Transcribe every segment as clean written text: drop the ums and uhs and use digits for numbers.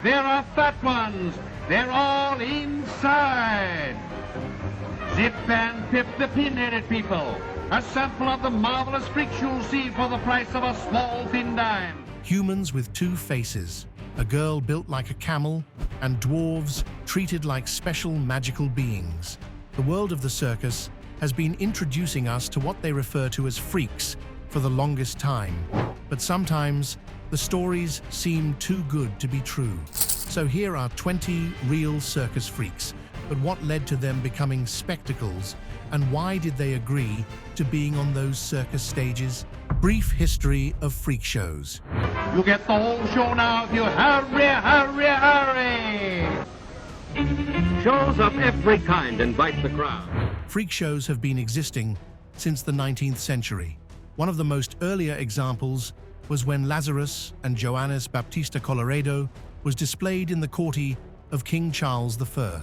There are fat ones. They're all inside. Zip and Pip the pin-headed people. A sample of the marvelous freaks you'll see for the price of a small thin dime. Humans with two faces, a girl built like a camel, and dwarves treated like special magical beings. The world of the circus has been introducing us to what they refer to as freaks for the longest time. But sometimes, the stories seem too good to be true. So here are 20 real circus freaks, but what led to them becoming spectacles, and why did they agree to being on those circus stages? Brief history of freak shows. You get the whole show now if you hurry, hurry, hurry! Shows of every kind invite the crowd. Freak shows have been existing since the 19th century. One of the most earlier examples was when Lazarus and Johannes Baptista Colloredo was displayed in the courtier of King Charles I.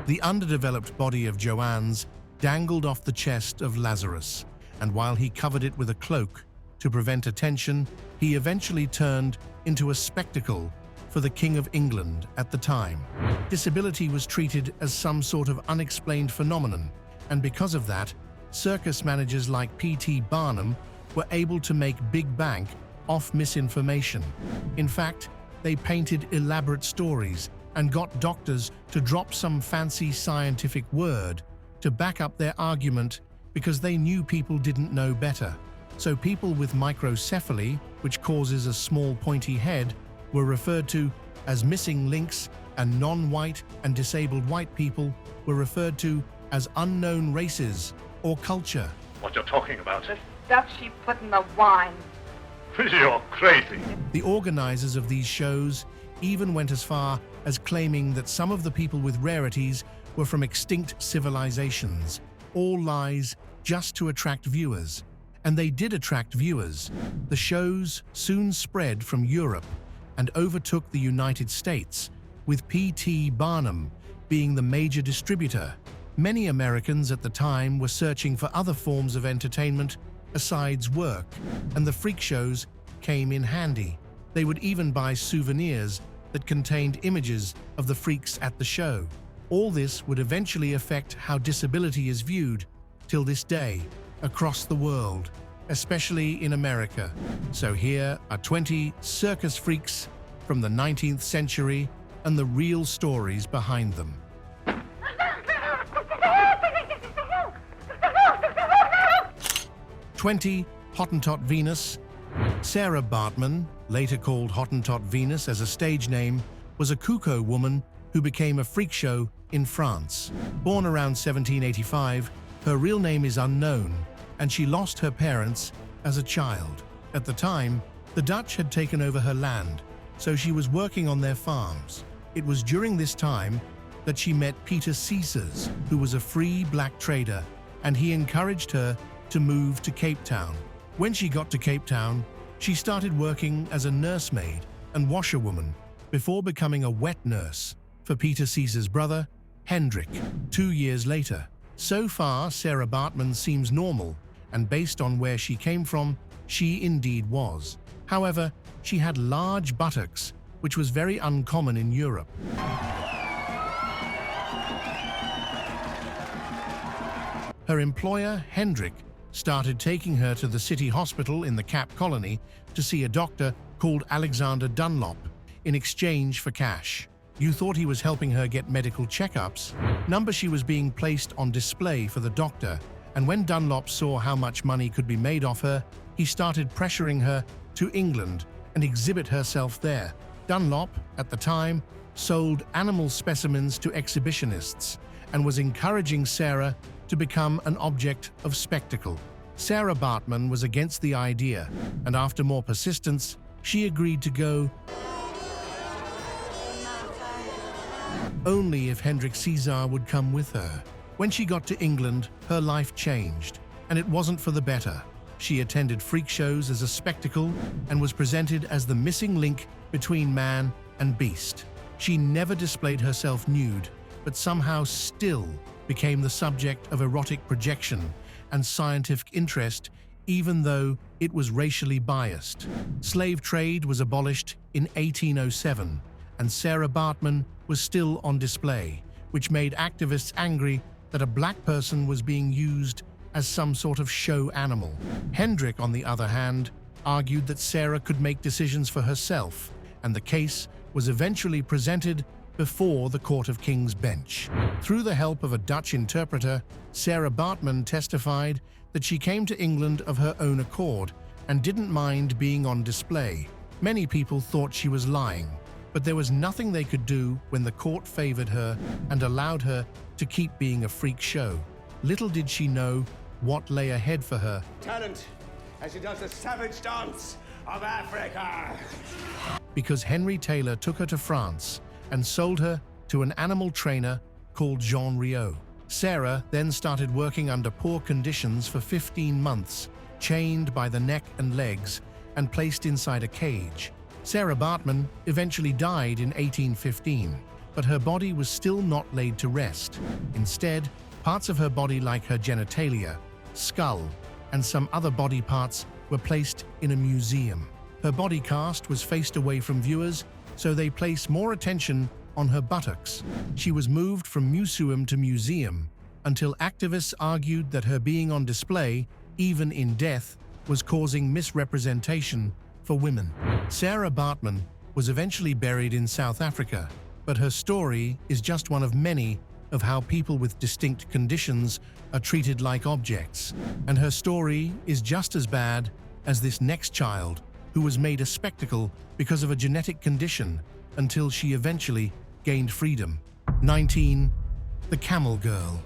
The underdeveloped body of Johannes dangled off the chest of Lazarus, and while he covered it with a cloak to prevent attention, he eventually turned into a spectacle for the King of England at the time. Disability was treated as some sort of unexplained phenomenon, and because of that, circus managers like P.T. Barnum were able to make big bank off misinformation. In fact, they painted elaborate stories and got doctors to drop some fancy scientific word to back up their argument because they knew people didn't know better. So people with microcephaly, which causes a small pointy head, were referred to as missing links, and non-white and disabled white people were referred to as unknown races or culture. What you're talking about, eh? Stuff she put in the wine. You're crazy. The organizers of these shows even went as far as claiming that some of the people with rarities were from extinct civilizations. All lies just to attract viewers. And they did attract viewers. The shows soon spread from Europe and overtook the United States, with P.T. Barnum being the major distributor. Many Americans at the time were searching for other forms of entertainment besides work, and the freak shows came in handy. They would even buy souvenirs that contained images of the freaks at the show. All this would eventually affect how disability is viewed till this day across the world, especially in America. So here are 20 circus freaks from the 19th century and the real stories behind them. 20. Hottentot Venus. Sarah Bartman, later called Hottentot Venus as a stage name, was a Cuckoo woman who became a freak show in France. Born around 1785, her real name is unknown, and she lost her parents as a child. At the time, the Dutch had taken over her land, so she was working on their farms. It was during this time that she met Peter Caesars, who was a free black trader, and he encouraged her to move to Cape Town. When she got to Cape Town, she started working as a nursemaid and washerwoman before becoming a wet nurse for Peter Caesar's brother, Hendrik, 2 years later. So far, Sarah Bartman seems normal, and based on where she came from, she indeed was. However, she had large buttocks, which was very uncommon in Europe. Her employer, Hendrik, started taking her to the city hospital in the Cap Colony to see a doctor called Alexander Dunlop in exchange for cash. You thought he was helping her get medical checkups? She was being placed on display for the doctor, and when Dunlop saw how much money could be made off her, he started pressuring her to England and exhibit herself there. Dunlop, at the time, sold animal specimens to exhibitionists and was encouraging Sarah to become an object of spectacle. Sarah Bartman was against the idea, and after more persistence, she agreed to go only if Hendrik Caesar would come with her. When she got to England, her life changed, and it wasn't for the better. She attended freak shows as a spectacle and was presented as the missing link between man and beast. She never displayed herself nude, but somehow still became the subject of erotic projection and scientific interest, even though it was racially biased. Slave trade was abolished in 1807, and Sarah Bartman was still on display, which made activists angry that a black person was being used as some sort of show animal. Hendrick, on the other hand, argued that Sarah could make decisions for herself, and the case was eventually presented before the Court of King's Bench. Through the help of a Dutch interpreter, Sarah Bartman testified that she came to England of her own accord and didn't mind being on display. Many people thought she was lying, but there was nothing they could do when the court favored her and allowed her to keep being a freak show. Little did she know what lay ahead for her. Talent, as she does the savage dance of Africa. Because Henry Taylor took her to France and sold her to an animal trainer called Jean Riot. Sarah then started working under poor conditions for 15 months, chained by the neck and legs and placed inside a cage. Sarah Bartman eventually died in 1815, but her body was still not laid to rest. Instead, parts of her body like her genitalia, skull, and some other body parts were placed in a museum. Her body cast was faced away from viewers, so they placed more attention on her buttocks. She was moved from museum to museum until activists argued that her being on display, even in death, was causing misrepresentation for women. Sarah Bartman was eventually buried in South Africa, but her story is just one of many of how people with distinct conditions are treated like objects. And her story is just as bad as this next child, who was made a spectacle because of a genetic condition until she eventually gained freedom. 19. The Camel Girl.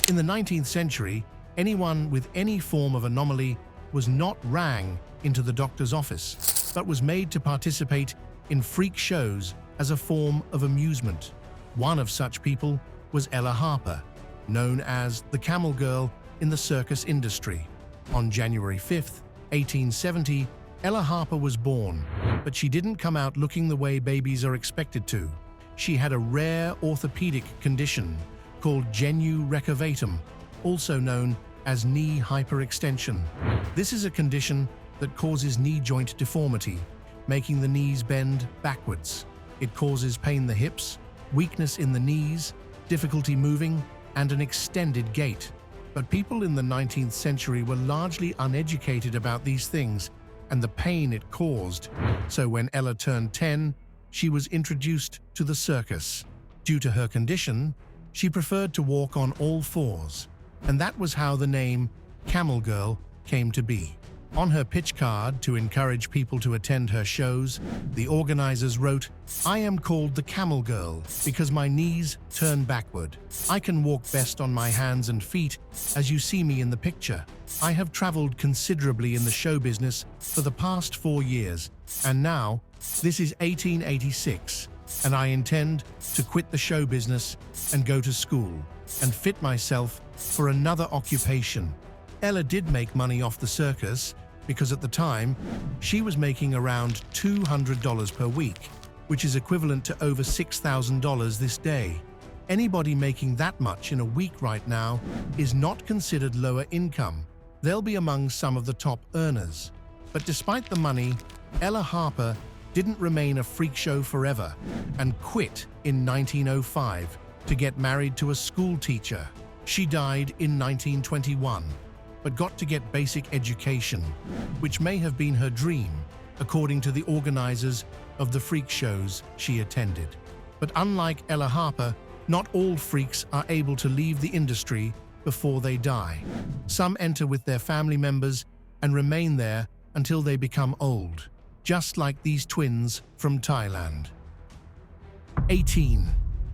In the 19th century, anyone with any form of anomaly was not rang into the doctor's office, but was made to participate in freak shows as a form of amusement. One of such people was Ella Harper, known as the Camel Girl in the circus industry. On January 5th, 1870, Ella Harper was born, but she didn't come out looking the way babies are expected to. She had a rare orthopedic condition called genu recurvatum, also known as knee hyperextension. This is a condition that causes knee joint deformity, making the knees bend backwards. It causes pain in the hips, weakness in the knees, difficulty moving, and an extended gait. But people in the 19th century were largely uneducated about these things and the pain it caused. So when Ella turned 10, she was introduced to the circus. Due to her condition, she preferred to walk on all fours, and that was how the name Camel Girl came to be. On her pitch card to encourage people to attend her shows, the organizers wrote, "I am called the Camel Girl because my knees turn backward. I can walk best on my hands and feet, as you see me in the picture. I have traveled considerably in the show business for the past 4 years, and now, this is 1886, and I intend to quit the show business and go to school and fit myself for another occupation." Ella did make money off the circus because at the time, she was making around $200 per week, which is equivalent to over $6,000 this day. Anybody making that much in a week right now is not considered lower income. They'll be among some of the top earners. But despite the money, Ella Harper didn't remain a freak show forever and quit in 1905 to get married to a school teacher. She died in 1921. But got to get basic education, which may have been her dream, according to the organizers of the freak shows she attended. But unlike Ella Harper, not all freaks are able to leave the industry before they die. Some enter with their family members and remain there until they become old, just like these twins from Thailand. 18.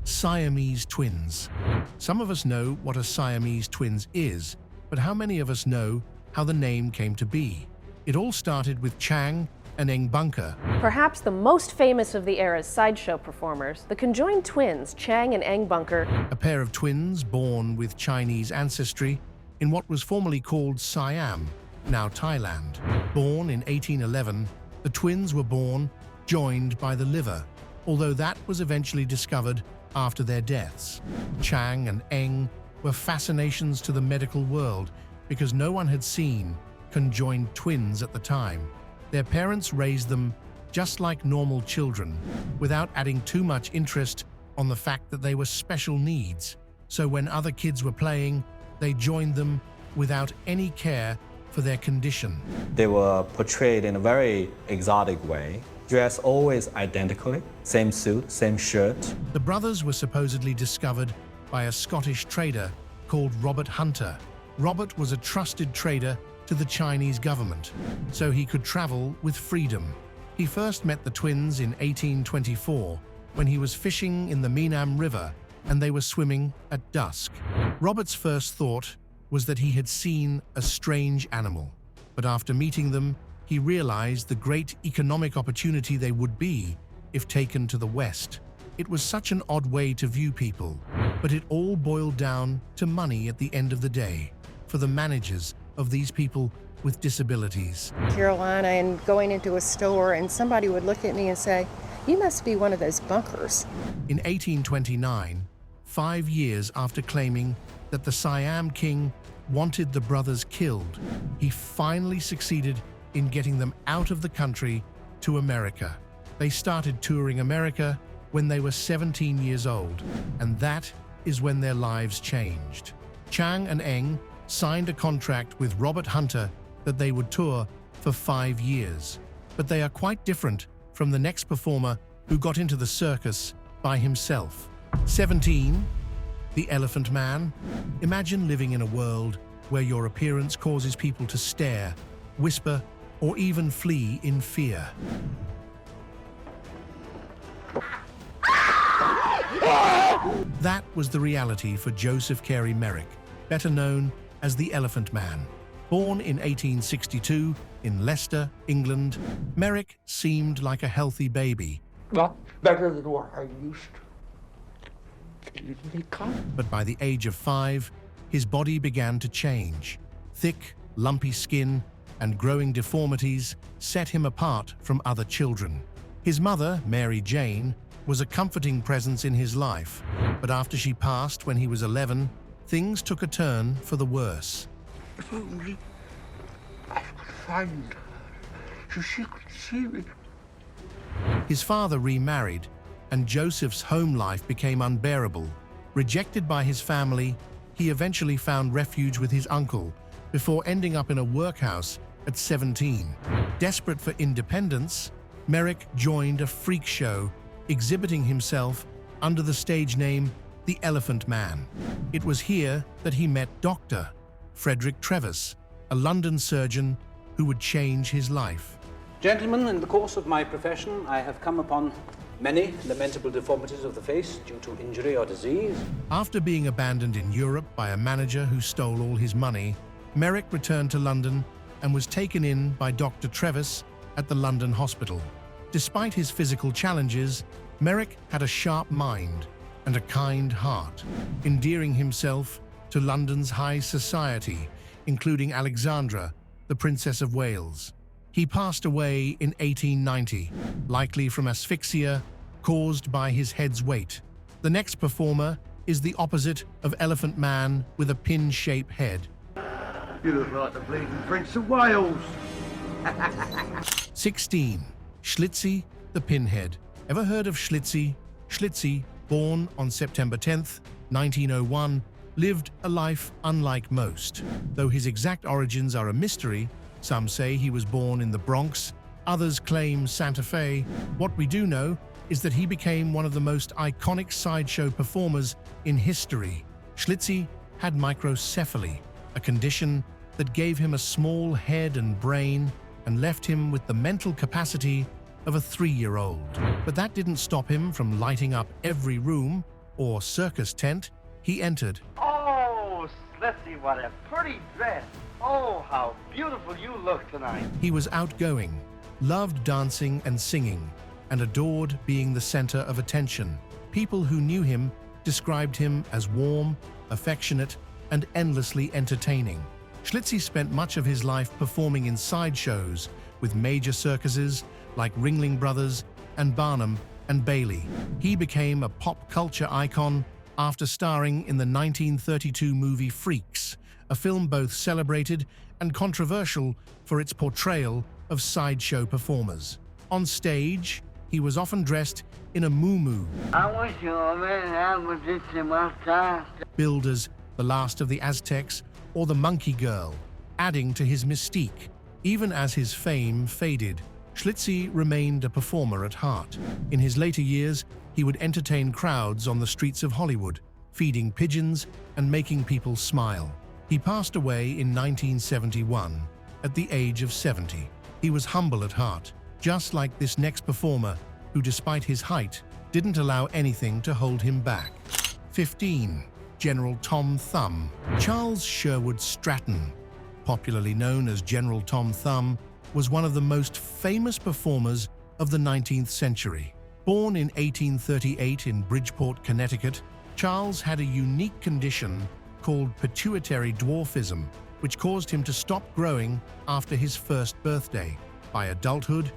Siamese Twins. Some of us know what a Siamese Twins is, but how many of us know how the name came to be? It all started with Chang and Eng Bunker. Perhaps the most famous of the era's sideshow performers, the conjoined twins Chang and Eng Bunker, A pair of twins born with Chinese ancestry in what was formerly called Siam, now Thailand. Born in 1811, the twins were born joined by the liver, although that was eventually discovered after their deaths. Chang and Eng were fascinations to the medical world because no one had seen conjoined twins at the time. Their parents raised them just like normal children, without adding too much interest on the fact that they were special needs. So when other kids were playing, they joined them without any care for their condition. They were portrayed in a very exotic way, dressed always identically, same suit, same shirt. The brothers were supposedly discovered by a Scottish trader called Robert Hunter. Robert was a trusted trader to the Chinese government, so he could travel with freedom. He first met the twins in 1824 when he was fishing in the Menam River and they were swimming at dusk. Robert's first thought was that he had seen a strange animal, but after meeting them, he realized the great economic opportunity they would be if taken to the West. It was such an odd way to view people, but it all boiled down to money at the end of the day for the managers of these people with disabilities. Carolina and going into a store and somebody would look at me and say, "You must be one of those bunkers." In 1829, 5 years after claiming that the Siam king wanted the brothers killed, he finally succeeded in getting them out of the country to America. They started touring America when they were 17 years old, and that is when their lives changed. Chang and Eng signed a contract with Robert Hunter that they would tour for 5 years. But they are quite different from the next performer who got into the circus by himself. 17, the Elephant Man. Imagine living in a world where your appearance causes people to stare, whisper, or even flee in fear. That was the reality for Joseph Carey Merrick, better known as the Elephant Man. Born in 1862 in Leicester, England, Merrick seemed like a healthy baby. Not better than what I used to. But by the age of 5, his body began to change. Thick, lumpy skin and growing deformities set him apart from other children. His mother, Mary Jane, was a comforting presence in his life, but after she passed when he was 11, things took a turn for the worse. If only I could find her so she could see me. His father remarried, and Joseph's home life became unbearable. Rejected by his family, he eventually found refuge with his uncle before ending up in a workhouse at 17. Desperate for independence, Merrick joined a freak show, exhibiting himself under the stage name The Elephant Man. It was here that he met Dr. Frederick Trevis, a London surgeon who would change his life. Gentlemen, in the course of my profession, I have come upon many lamentable deformities of the face due to injury or disease. After being abandoned in Europe by a manager who stole all his money, Merrick returned to London and was taken in by Dr. Trevis at the London hospital. Despite his physical challenges, Merrick had a sharp mind and a kind heart, endearing himself to London's high society, including Alexandra, the Princess of Wales. He passed away in 1890, likely from asphyxia caused by his head's weight. The next performer is the opposite of Elephant Man with a pin-shaped head. You look like the bleeding Prince of Wales. 16. Schlitzie the Pinhead. Ever heard of Schlitzie? Schlitzie, born on September 10th, 1901, lived a life unlike most. Though his exact origins are a mystery, some say he was born in the Bronx, others claim Santa Fe. What we do know is that he became one of the most iconic sideshow performers in history. Schlitzie had microcephaly, a condition that gave him a small head and brain and left him with the mental capacity of a 3-year-old. But that didn't stop him from lighting up every room or circus tent he entered. Oh, Schlitzie, what a pretty dress. Oh, how beautiful you look tonight. He was outgoing, loved dancing and singing, and adored being the center of attention. People who knew him described him as warm, affectionate, and endlessly entertaining. Schlitzie spent much of his life performing in sideshows with major circuses like Ringling Brothers and Barnum and Bailey. He became a pop culture icon after starring in the 1932 movie Freaks, a film both celebrated and controversial for its portrayal of sideshow performers. On stage, he was often dressed in a muumuu, billed as the last of the Aztecs or the Monkey Girl, adding to his mystique. Even as his fame faded, Schlitzie remained a performer at heart. In his later years, he would entertain crowds on the streets of Hollywood, feeding pigeons and making people smile. He passed away in 1971 at the age of 70. He was humble at heart, just like this next performer who, despite his height, didn't allow anything to hold him back. 15. General Tom Thum. Charles Sherwood Stratton, popularly known as General Tom Thum, was one of the most famous performers of the 19th century. Born in 1838 in Bridgeport, Connecticut, Charles had a unique condition called pituitary dwarfism, which caused him to stop growing after his first birthday. By adulthood,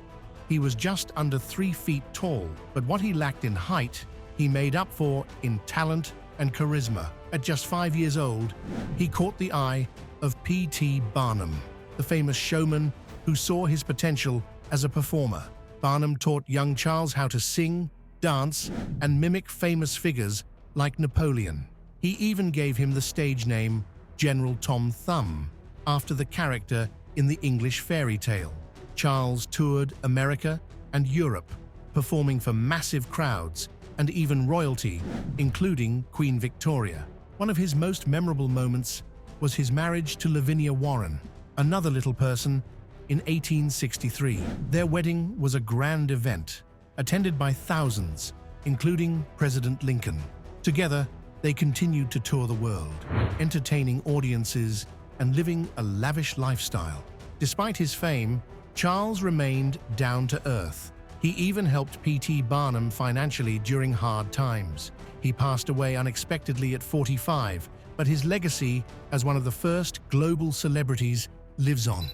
he was just under 3 feet tall, but what he lacked in height, he made up for in talent and charisma. At just 5 years old, he caught the eye of P.T. Barnum, the famous showman who saw his potential as a performer. Barnum taught young Charles how to sing, dance, and mimic famous figures like Napoleon. He even gave him the stage name General Tom Thum, after the character in the English fairy tale. Charles toured America and Europe, performing for massive crowds and even royalty, including Queen Victoria. One of his most memorable moments was his marriage to Lavinia Warren, another little person, in 1863. Their wedding was a grand event, attended by thousands, including President Lincoln. Together, they continued to tour the world, entertaining audiences and living a lavish lifestyle. Despite his fame, Charles remained down to earth. He even helped P.T. Barnum financially during hard times. He passed away unexpectedly at 45, but his legacy as one of the first global celebrities lives on.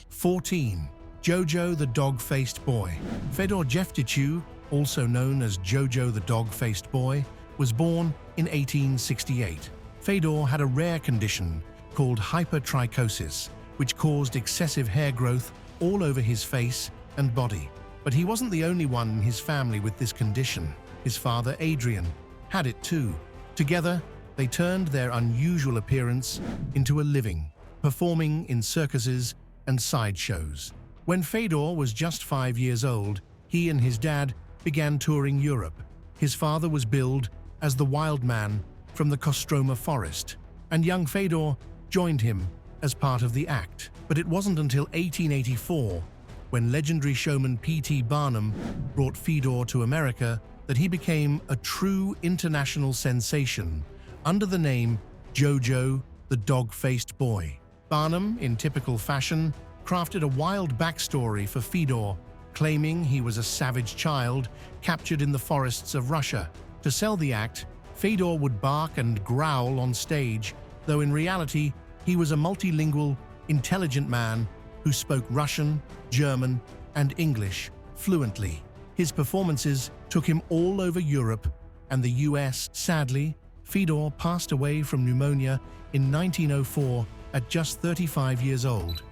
14. JoJo the Dogfaced Boy. Fedor Jeftichou, also known as JoJo the Dogfaced Boy, was born in 1868. Fedor had a rare condition called hypertrichosis, which caused excessive hair growth all over his face and body. But he wasn't the only one in his family with this condition. His father, Adrian, had it too. Together, they turned their unusual appearance into a living, performing in circuses and sideshows. When Fedor was just 5 years old, he and his dad began touring Europe. His father was billed as the wild man from the Kostroma forest, and young Fedor joined him as part of the act. But it wasn't until 1884, when legendary showman P.T. Barnum brought Fedor to America, that he became a true international sensation under the name JoJo the Dog-Faced Boy. Barnum, in typical fashion, crafted a wild backstory for Fedor, claiming he was a savage child captured in the forests of Russia. To sell the act, Fedor would bark and growl on stage, though in reality, he was a multilingual, intelligent man who spoke Russian, German, and English fluently. His performances took him all over Europe and the US. Sadly, Fedor passed away from pneumonia in 1904 at just 35 years old.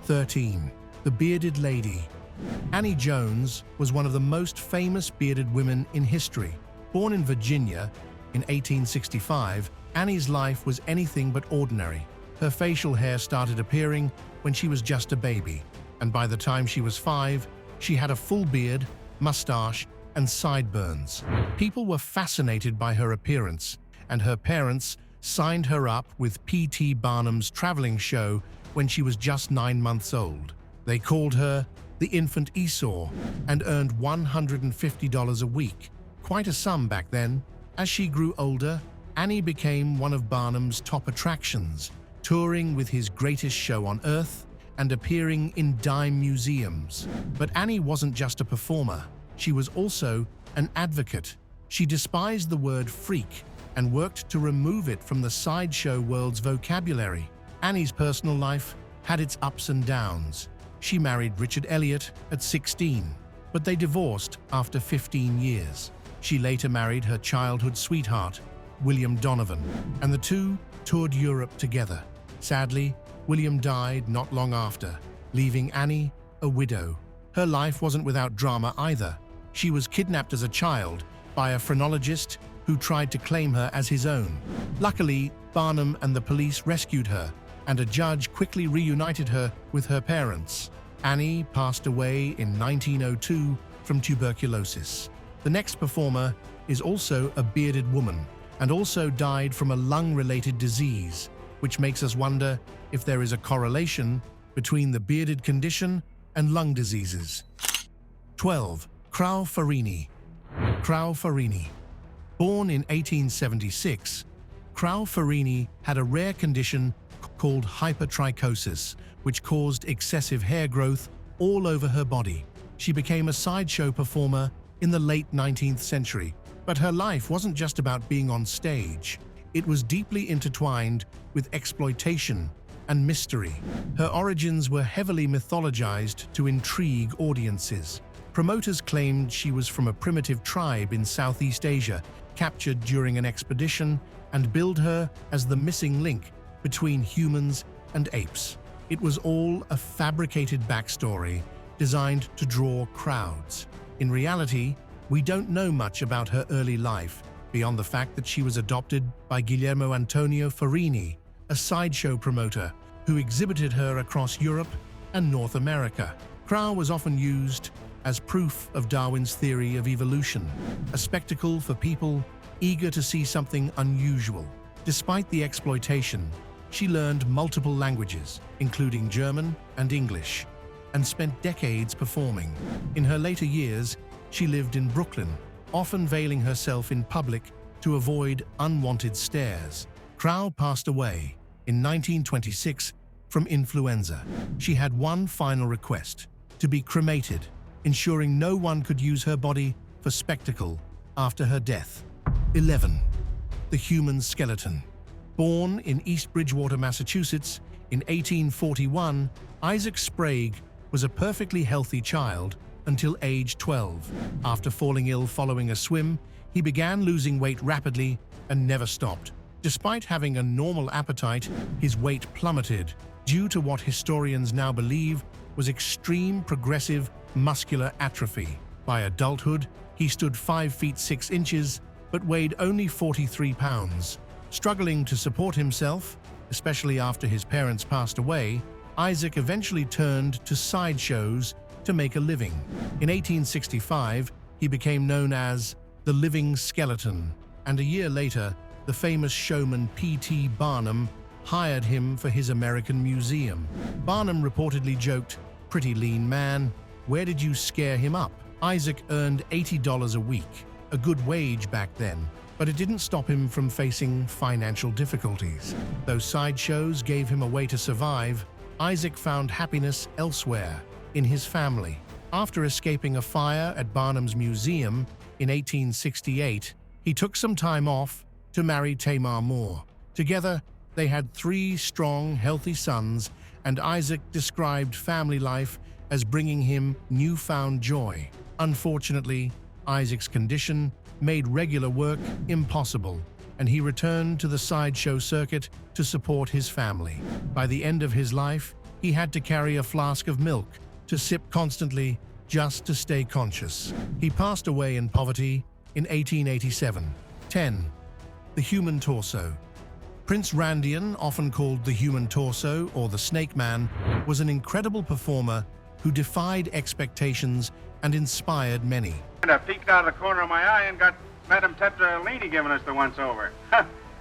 13. The Bearded Lady. Annie Jones was one of the most famous bearded women in history. Born in Virginia in 1865, Annie's life was anything but ordinary. Her facial hair started appearing when she was just a baby, and by the time she was 5, she had a full beard, mustache, and sideburns. People were fascinated by her appearance, and her parents signed her up with P.T. Barnum's traveling show when she was just 9 months old. They called her the Infant Esau and earned $150 a week, quite a sum back then. As she grew older, Annie became one of Barnum's top attractions, touring with his greatest show on earth and appearing in dime museums. But Annie wasn't just a performer, she was also an advocate. She despised the word freak and worked to remove it from the sideshow world's vocabulary. Annie's personal life had its ups and downs. She married Richard Elliott at 16, but they divorced after 15 years. She later married her childhood sweetheart, William Donovan, and the two toured Europe together. Sadly, William died not long after, leaving Annie a widow. her life wasn't without drama either. She was kidnapped as a child by a phrenologist who tried to claim her as his own. Luckily, Barnum and the police rescued her, and a judge quickly reunited her with her parents. Annie passed away in 1902 from tuberculosis. The next performer is also a bearded woman, and also died from a lung-related disease, which makes us wonder if there is a correlation between the bearded condition and lung diseases. 12. KRA Farini. KRA Farini. Born in 1876, KRA Farini had a rare condition called hypertrichosis, which caused excessive hair growth all over her body. She became a sideshow performer in the late 19th century, but her life wasn't just about being on stage. It was deeply intertwined with exploitation and mystery. Her origins were heavily mythologized to intrigue audiences. Promoters claimed she was from a primitive tribe in Southeast Asia, captured during an expedition, and billed her as the missing link between humans and apes. It was all a fabricated backstory designed to draw crowds. In reality, we don't know much about her early life, beyond the fact that she was adopted by Guillermo Antonio Farini, a sideshow promoter who exhibited her across Europe and North America. KRA was often used as proof of Darwin's theory of evolution, a spectacle for people eager to see something unusual. Despite the exploitation, she learned multiple languages, including German and English, and spent decades performing. In her later years, she lived in Brooklyn, often veiling herself in public to avoid unwanted stares. KRA passed away in 1926 from influenza. She had one final request: to be cremated, ensuring no one could use her body for spectacle after her death. 11. The Human Skeleton. Born in East Bridgewater, Massachusetts in 1841, Isaac Sprague was a perfectly healthy child until age 12. After falling ill following a swim, he began losing weight rapidly and never stopped. Despite having a normal appetite, his weight plummeted due to what historians now believe was extreme progressive muscular atrophy. By adulthood, he stood 5 feet 6 inches but weighed only 43 pounds. Struggling to support himself, especially after his parents passed away, Isaac eventually turned to sideshows to make a living. In 1865, he became known as the Living Skeleton, and a year later, the famous showman P.T. Barnum hired him for his American museum. Barnum reportedly joked, "Pretty lean man, where did you scare him up?" Isaac earned $80 a week, a good wage back then, but it didn't stop him from facing financial difficulties. Though sideshows gave him a way to survive, Isaac found happiness elsewhere, in his family. After escaping a fire at Barnum's museum in 1868, he took some time off to marry Tamar Moore. Together, they had 3 strong, healthy sons, and Isaac described family life as bringing him newfound joy. Unfortunately, Isaac's condition made regular work impossible, and he returned to the sideshow circuit to support his family. By the end of his life, he had to carry a flask of milk to sip constantly just to stay conscious. He passed away in poverty in 1887. 10. The Human Torso. Prince Randian, often called the Human Torso or the Snake Man, was an incredible performer who defied expectations and inspired many. I peeked out of the corner of my eye and got Madame Tetralini giving us the once-over.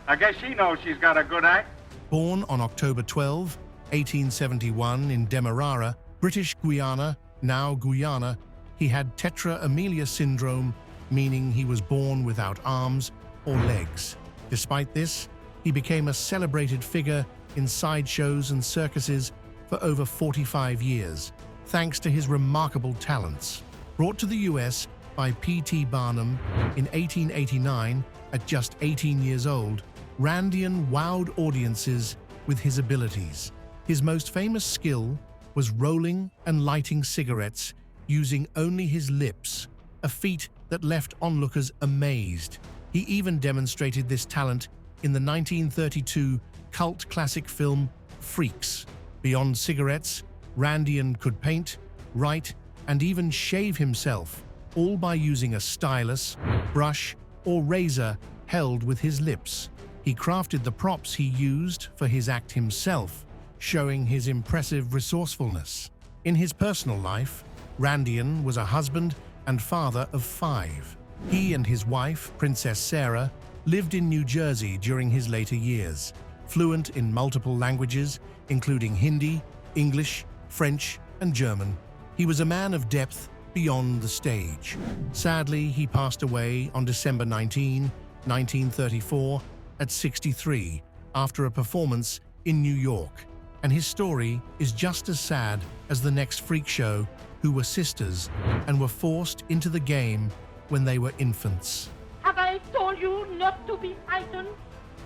I guess she knows she's got a good act. Born on October 12, 1871 in Demerara, British Guiana, now Guyana, he had tetra amelia syndrome, meaning he was born without arms or legs. Despite this, he became a celebrated figure in sideshows and circuses for over 45 years, thanks to his remarkable talents. Brought to the US by P.T. Barnum in 1889 at just 18 years old, Randian wowed audiences with his abilities. His most famous skill was rolling and lighting cigarettes using only his lips, a feat that left onlookers amazed. He even demonstrated this talent in the 1932 cult classic film Freaks. Beyond cigarettes, Randian could paint, write, and even shave himself, all by using a stylus, brush, or razor held with his lips. He crafted the props he used for his act himself, showing his impressive resourcefulness. In his personal life, Randian was a husband and father of 5. He and his wife, Princess Sarah, lived in New Jersey during his later years, fluent in multiple languages, including Hindi, English, French, and German. He was a man of depth beyond the stage. Sadly, he passed away on December 19, 1934, at 63, after a performance in New York. And his story is just as sad as the next freak show, who were sisters and were forced into the game when they were infants. Have I told you not to be frightened?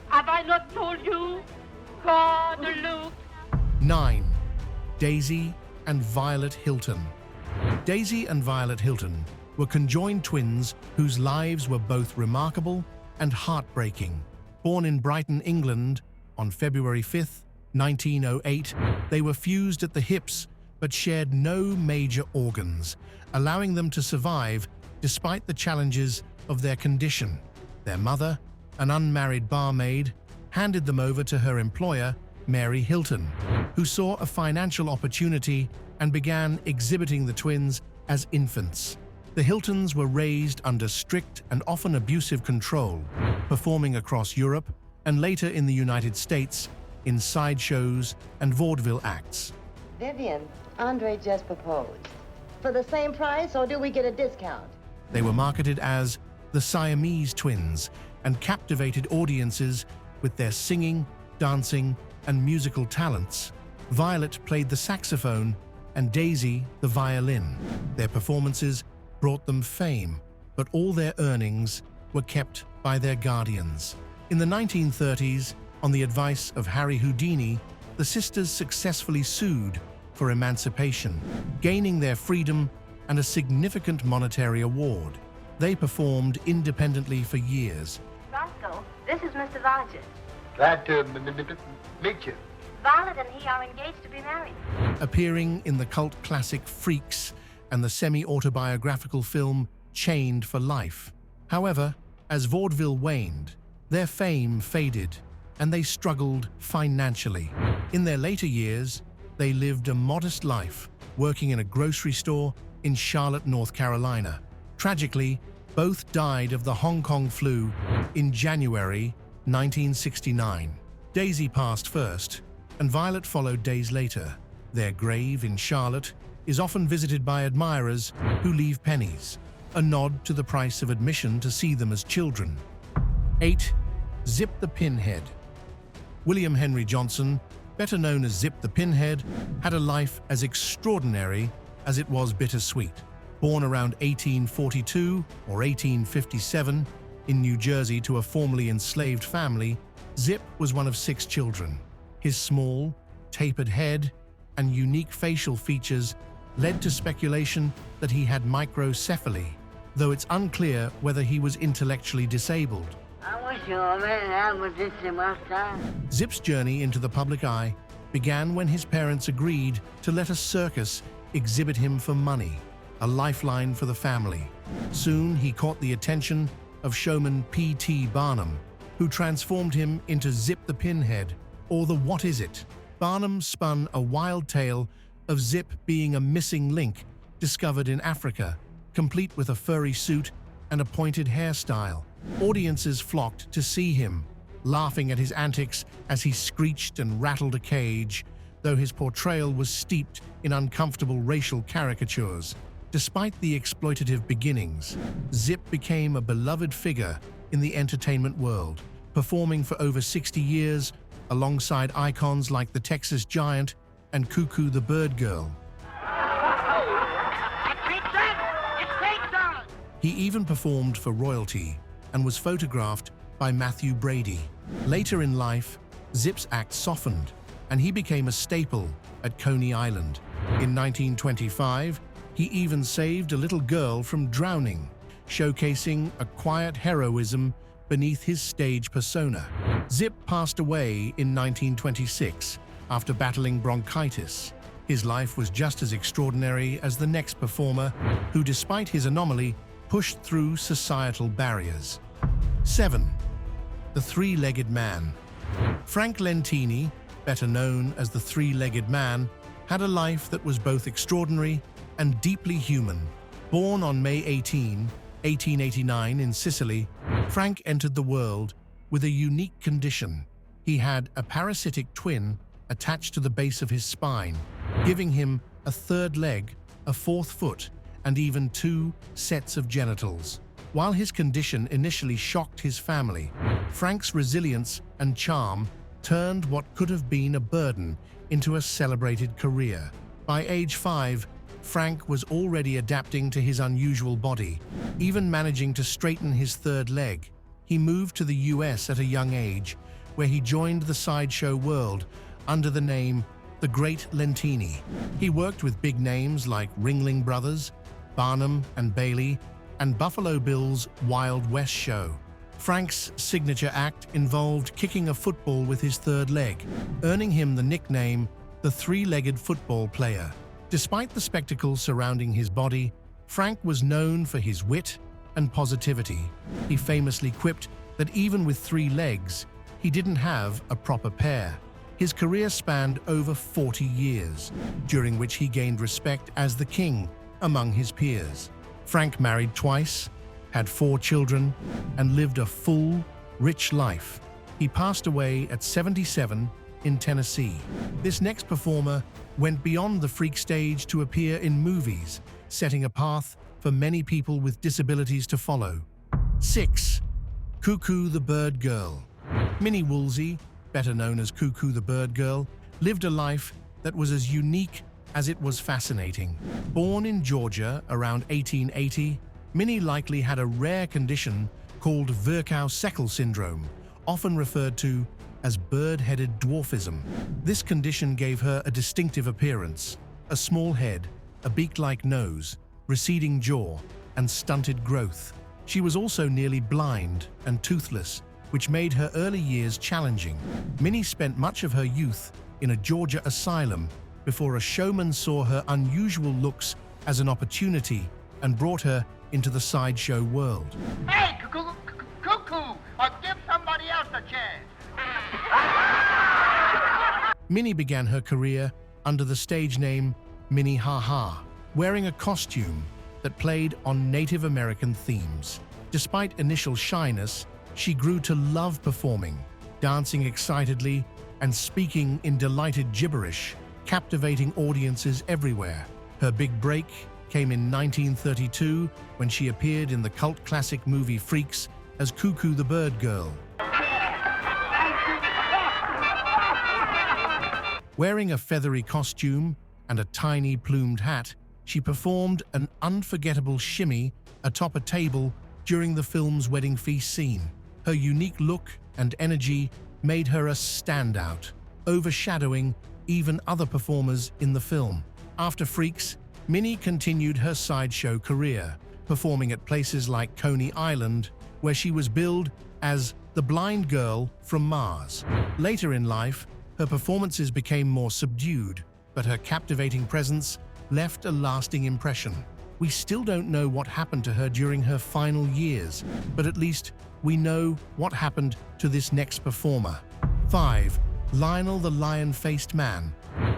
Have I not told you? God, look. 9. Daisy and Violet Hilton. Daisy and Violet Hilton were conjoined twins whose lives were both remarkable and heartbreaking. Born in Brighton, England, on February 5, 1908, they were fused at the hips but shared no major organs, allowing them to survive despite the challenges of their condition. Their mother, an unmarried barmaid, handed them over to her employer, Mary Hilton, who saw a financial opportunity and began exhibiting the twins as infants. The Hiltons were raised under strict and often abusive control, performing across Europe and later in the United States in sideshows and vaudeville acts. Vivian, Andre just proposed. For the same price, or do we get a discount? They were marketed as the Siamese Twins and captivated audiences with their singing, dancing, and musical talents. Violet played the saxophone and Daisy the violin. Their performances brought them fame, but all their earnings were kept by their guardians. In the 1930s, on the advice of Harry Houdini, the sisters successfully sued for emancipation, gaining their freedom and a significant monetary award. They performed independently for years. Roscoe, this is Mr. Rogers. Glad to meet you. Violet and he are engaged to be married. Appearing in the cult classic Freaks and the semi-autobiographical film Chained for Life. However, as vaudeville waned, their fame faded and they struggled financially. In their later years, they lived a modest life, working in a grocery store in Charlotte, North Carolina. Tragically, both died of the Hong Kong flu in January 1969. Daisy passed first, and Violet followed days later. Their grave in Charlotte is often visited by admirers who leave pennies, a nod to the price of admission to see them as children. 8. Zip the Pinhead. William Henry Johnson, better known as Zip the Pinhead, had a life as extraordinary as it was bittersweet. Born around 1842 or 1857 in New Jersey to a formerly enslaved family, Zip was one of 6 children. His small, tapered head and unique facial features led to speculation that he had microcephaly, though it's unclear whether he was intellectually disabled. Zip's journey into the public eye began when his parents agreed to let a circus exhibit him for money, a lifeline for the family. Soon he caught the attention of showman P.T. Barnum, who transformed him into Zip the Pinhead, or the What Is It? Barnum spun a wild tale of Zip being a missing link discovered in Africa, complete with a furry suit and a pointed hairstyle. Audiences flocked to see him, laughing at his antics as he screeched and rattled a cage, though his portrayal was steeped in uncomfortable racial caricatures. Despite the exploitative beginnings, Zip became a beloved figure in the entertainment world, performing for over 60 years alongside icons like the Texas Giant and Cuckoo the Bird Girl. He even performed for royalty and was photographed by Matthew Brady. Later in life, Zip's act softened, and he became a staple at Coney Island. In 1925, he even saved a little girl from drowning, showcasing a quiet heroism beneath his stage persona. Zip passed away in 1926 after battling bronchitis. His life was just as extraordinary as the next performer, who, despite his anomaly, pushed through societal barriers. 7. The Three-Legged Man. Frank Lentini, better known as the Three-Legged Man, had a life that was both extraordinary and deeply human. Born on May 18, 1889 in Sicily, Frank entered the world with a unique condition. He had a parasitic twin attached to the base of his spine, giving him a third leg, a fourth foot, and even 2 sets of genitals. While his condition initially shocked his family, Frank's resilience and charm turned what could have been a burden into a celebrated career. By age 5, Frank was already adapting to his unusual body, even managing to straighten his third leg. He moved to the US at a young age, where he joined the sideshow world under the name The Great Lentini. He worked with big names like Ringling Brothers, Barnum and Bailey, and Buffalo Bill's Wild West show. Frank's signature act involved kicking a football with his third leg, earning him the nickname the Three-Legged Football Player. Despite the spectacle surrounding his body, Frank was known for his wit and positivity. He famously quipped that even with 3 legs, he didn't have a proper pair. His career spanned over 40 years, during which he gained respect as the king among his peers. Frank married twice, had 4 children, and lived a full, rich life. He passed away at 77 in Tennessee. This next performer went beyond the freak stage to appear in movies, setting a path for many people with disabilities to follow. 6. Cuckoo the Bird Girl. Minnie Woolsey, better known as Cuckoo the Bird Girl, lived a life that was as unique as it was fascinating. Born in Georgia around 1880, Minnie likely had a rare condition called Virchow-Seckel syndrome, often referred to as bird-headed dwarfism. This condition gave her a distinctive appearance: a small head, a beak-like nose, receding jaw, and stunted growth. She was also nearly blind and toothless, which made her early years challenging. Minnie spent much of her youth in a Georgia asylum before a showman saw her unusual looks as an opportunity and brought her into the sideshow world. Hey, Cuckoo, give somebody else a chance. Minnie began her career under the stage name Minnie Ha Ha, wearing a costume that played on Native American themes. Despite initial shyness, she grew to love performing, dancing excitedly and speaking in delighted gibberish, captivating audiences everywhere. Her big break came in 1932 when she appeared in the cult classic movie Freaks as Cuckoo the Bird Girl. Wearing a feathery costume and a tiny plumed hat, she performed an unforgettable shimmy atop a table during the film's wedding feast scene. Her unique look and energy made her a standout, overshadowing even other performers in the film. After Freaks, Minnie continued her sideshow career, performing at places like Coney Island, where she was billed as the blind girl from Mars. Later in life, her performances became more subdued, but her captivating presence left a lasting impression. We still don't know what happened to her during her final years, but at least we know what happened to this next performer. 5. Lionel the Lionfaced Man.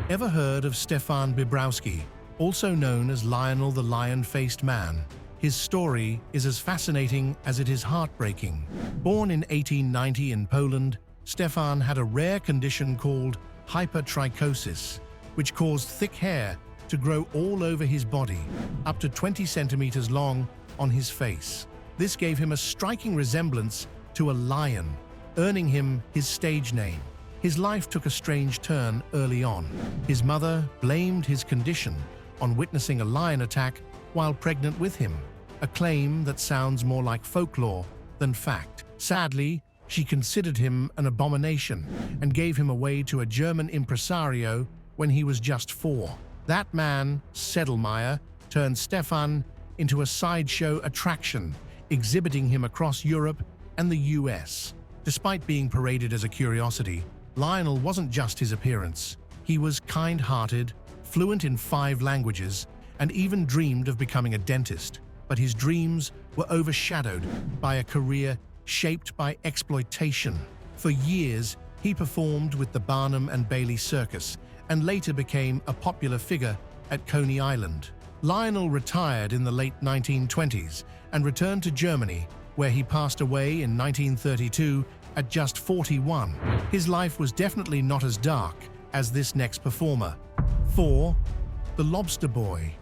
Ever heard of Stefan Bibrowski, also known as Lionel the Lionfaced Man? His story is as fascinating as it is heartbreaking. Born in 1890 in Poland, Stefan had a rare condition called hypertrichosis, which caused thick hair to grow all over his body, up to 20 centimeters long on his face. This gave him a striking resemblance to a lion, earning him his stage name. His life took a strange turn early on. His mother blamed his condition on witnessing a lion attack while pregnant with him, a claim that sounds more like folklore than fact. Sadly, she considered him an abomination and gave him away to a German impresario when he was just 4. That man, Sedlmayr, turned Stefan into a sideshow attraction, exhibiting him across Europe and the US. Despite being paraded as a curiosity, Lionel wasn't just his appearance. He was kind-hearted, fluent in 5 languages, and even dreamed of becoming a dentist. But his dreams were overshadowed by a career shaped by exploitation. For years, he performed with the Barnum and Bailey Circus and later became a popular figure at Coney Island. Lionel retired in the late 1920s and returned to Germany, where he passed away in 1932 at just 41. His life was definitely not as dark as this next performer. 4. The Lobster Boy.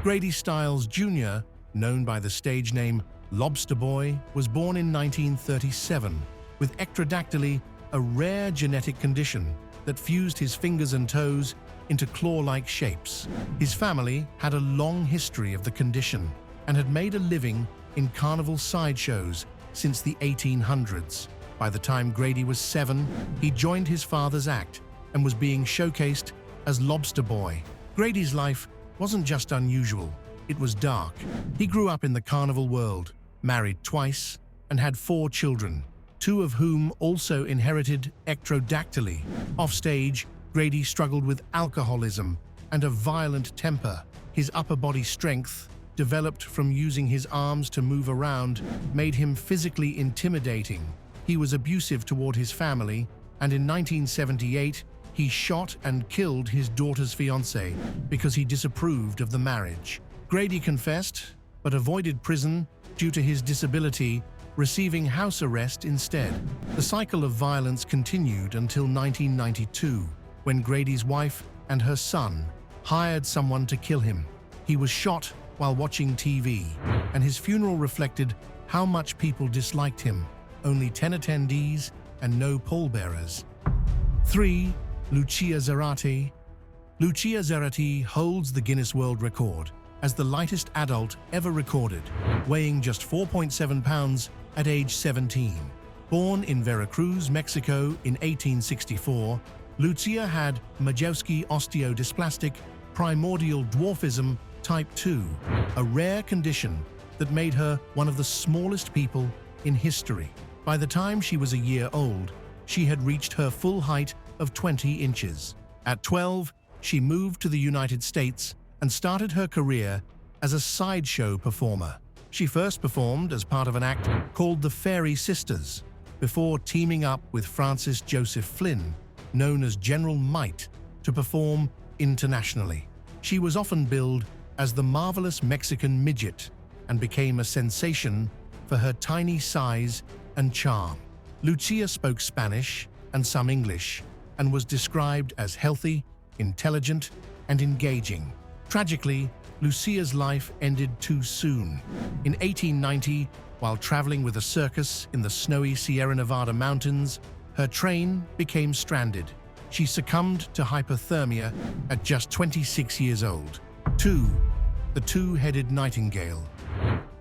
Grady Styles Jr., known by the stage name Lobster Boy, was born in 1937 with ectrodactyly, a rare genetic condition that fused his fingers and toes into claw-like shapes. His family had a long history of the condition and had made a living in carnival sideshows since the 1800s. By the time Grady was 7, he joined his father's act and was being showcased as Lobster Boy. Grady's life wasn't just unusual, it was dark. He grew up in the carnival world, married twice, and had 4 children, 2 of whom also inherited ectrodactyly. Offstage, Grady struggled with alcoholism and a violent temper. His upper body strength, developed from using his arms to move around, made him physically intimidating. He was abusive toward his family, and in 1978, he shot and killed his daughter's fiancé because he disapproved of the marriage. Grady confessed, but avoided prison due to his disability, receiving house arrest instead. The cycle of violence continued until 1992, when Grady's wife and her son hired someone to kill him. He was shot while watching TV, and his funeral reflected how much people disliked him. Only 10 attendees and no pallbearers. 3. Luchia Zerati. Luchia Zerati holds the Guinness World Record as the lightest adult ever recorded, weighing just 4.7 pounds at age 17. Born in Veracruz, Mexico in 1864, Luchia had Majewski osteodysplastic primordial dwarfism type 2, a rare condition that made her one of the smallest people in history. By the time she was a year old, she had reached her full height of 20 inches. At 12, she moved to the United States and started her career as a sideshow performer. She first performed as part of an act called the Fairy Sisters, before teaming up with Francis Joseph Flynn, known as General Might, to perform internationally. She was often billed as the marvelous Mexican midget and became a sensation for her tiny size and charm. Luchia spoke Spanish and some English and was described as healthy, intelligent, and engaging. Tragically, Lucia's life ended too soon. In 1890, while traveling with a circus in the snowy Sierra Nevada mountains, her train became stranded. She succumbed to hypothermia at just 26 years old. 2. The Two-Headed Nightingale.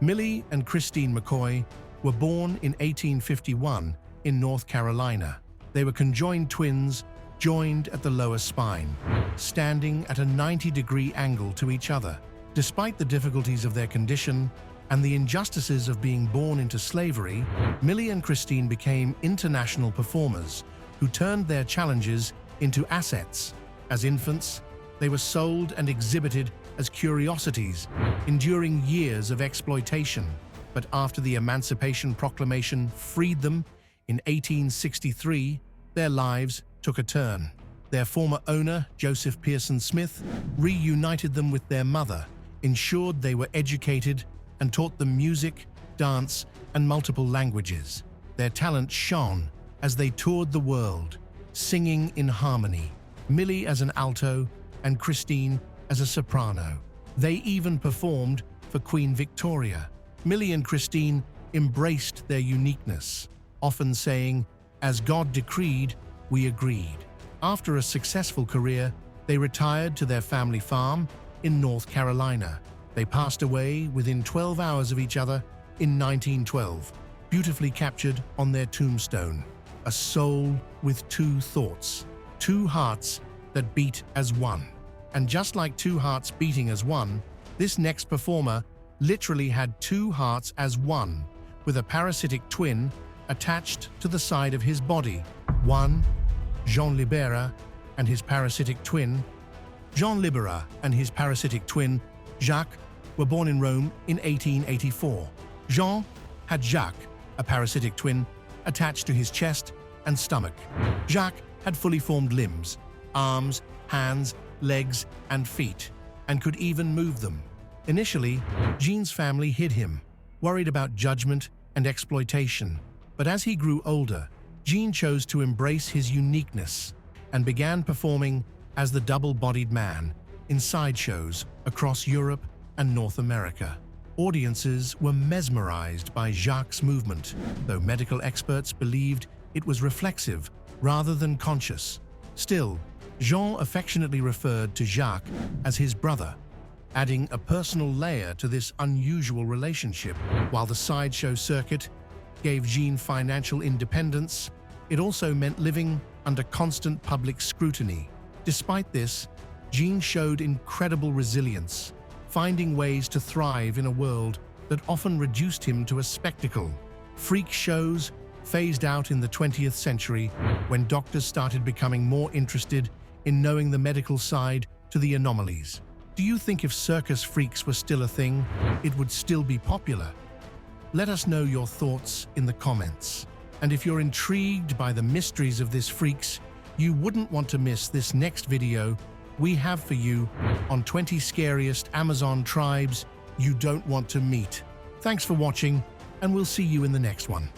Millie and Christine McCoy were born in 1851 in North Carolina. They were conjoined twins, joined at the lower spine, standing at a 90-degree angle to each other. Despite the difficulties of their condition and the injustices of being born into slavery, Millie and Christine became international performers who turned their challenges into assets. As infants, they were sold and exhibited as curiosities, enduring years of exploitation. But after the Emancipation Proclamation freed them in 1863, their lives took a turn. Their former owner, Joseph Pearson Smith, reunited them with their mother, ensured they were educated, and taught them music, dance, and multiple languages. Their talent shone as they toured the world, singing in harmony, Millie as an alto and Christine as a soprano. They even performed for Queen Victoria. Millie and Christine embraced their uniqueness, often saying, "As God decreed, we agreed." After a successful career, they retired to their family farm in North Carolina. They passed away within 12 hours of each other in 1912, beautifully captured on their tombstone. A soul with 2 thoughts, 2 hearts that beat as one. And just like 2 hearts beating as one, this next performer literally had 2 hearts as one, with a parasitic twin attached to the side of his body. One, Jean Libera, and his parasitic twin, Jean Libera and his parasitic twin, Jacques, were born in Rome in 1884. Jean had Jacques, a parasitic twin, attached to his chest and stomach. Jacques had fully formed limbs, arms, hands, legs, and feet, and could even move them. Initially, Jean's family hid him, worried about judgment and exploitation. But as he grew older, Jean chose to embrace his uniqueness and began performing as the double-bodied man in sideshows across Europe and North America. Audiences were mesmerized by Jacques' movement, though medical experts believed it was reflexive rather than conscious. Still, Jean affectionately referred to Jacques as his brother, adding a personal layer to this unusual relationship. While the sideshow circuit gave Jean financial independence, it also meant living under constant public scrutiny. Despite this, Jean showed incredible resilience, finding ways to thrive in a world that often reduced him to a spectacle. Freak shows phased out in the 20th century when doctors started becoming more interested in knowing the medical side to the anomalies. Do you think if circus freaks were still a thing, it would still be popular? Let us know your thoughts in the comments. And if you're intrigued by the mysteries of this freaks, you wouldn't want to miss this next video we have for you on 20 scariest Amazon tribes you don't want to meet. Thanks for watching, and we'll see you in the next one.